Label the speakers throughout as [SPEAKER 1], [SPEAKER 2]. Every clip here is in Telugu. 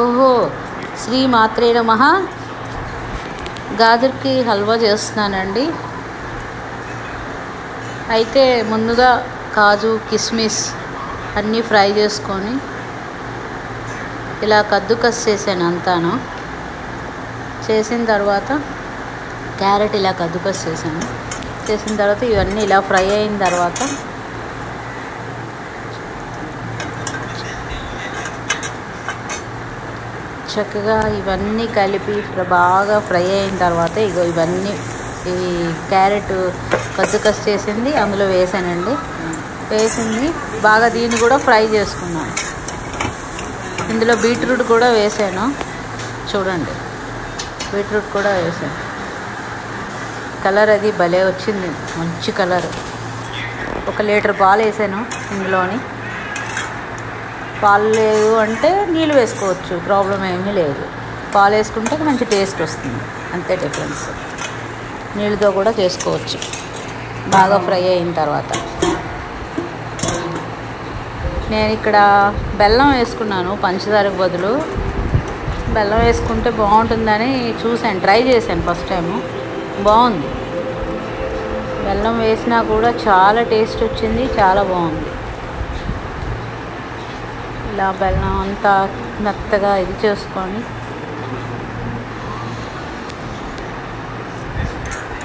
[SPEAKER 1] ఓహో, శ్రీ మాత్రే నమః. గాజర్కి హల్వా చేస్తున్నానండి. అయితే ముందుగా కాజు కిస్మిస్ అన్నీ ఫ్రై చేసుకొని ఇలా కద్దుకస్ చేశాను అంతాను. చేసిన తర్వాత క్యారెట్ ఇలా కద్దుకస్ చేశాను. చేసిన తర్వాత ఇవన్నీ ఇలా ఫ్రై అయిన తర్వాత చక్కగా ఇవన్నీ కలిపి బాగా ఫ్రై అయిన తర్వాత ఇవన్నీ ఈ క్యారెట్ కద్దుకస్ చేసింది అందులో వేసానండి. వేసింది బాగా దీన్ని కూడా ఫ్రై చేసుకున్నాను. ఇందులో బీట్రూట్ కూడా వేసాను, చూడండి, బీట్రూట్ కూడా వేసాను. కలర్ అది భలే వచ్చింది, మంచి కలర్. 1 లీటర్ పాలు వేసాను ఇందులోని. పాలు లేదు అంటే నీళ్ళు వేసుకోవచ్చు, ప్రాబ్లం ఏమీ లేదు. పాలు వేసుకుంటే మంచి టేస్ట్ వస్తుంది, అంతే డిఫరెన్స్. నీళ్ళతో కూడా చేసుకోవచ్చు. బాగా ఫ్రై అయిన తర్వాత నేను ఇక్కడ బెల్లం వేసుకున్నాను, పంచదారకు బదులు బెల్లం వేసుకుంటే బాగుంటుందని చూశాను, ట్రై చేశాను ఫస్ట్ టైము. బాగుంది, బెల్లం వేసినా కూడా చాలా టేస్ట్ వచ్చింది, చాలా బాగుంది. ఇలా బెల్లం అంతా మెత్తగా ఇది చేసుకొని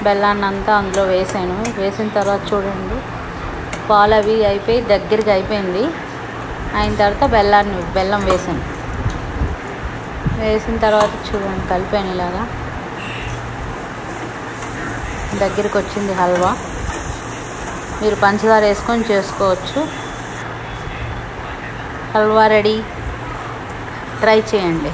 [SPEAKER 1] బెల్లాన్ని అంతా అందులో వేసాను. వేసిన తర్వాత చూడండి, పాలు అవి అయిపోయి దగ్గరికి అయిపోయింది. అయిన తర్వాత బెల్లం వేసాను. వేసిన తర్వాత చూడండి, కలిపాను ఇలాగా, దగ్గరికి వచ్చింది హల్వా. మీరు పంచదార వేసుకొని చేసుకోవచ్చు. హల్వా రెడీ, ట్రై చేయండి.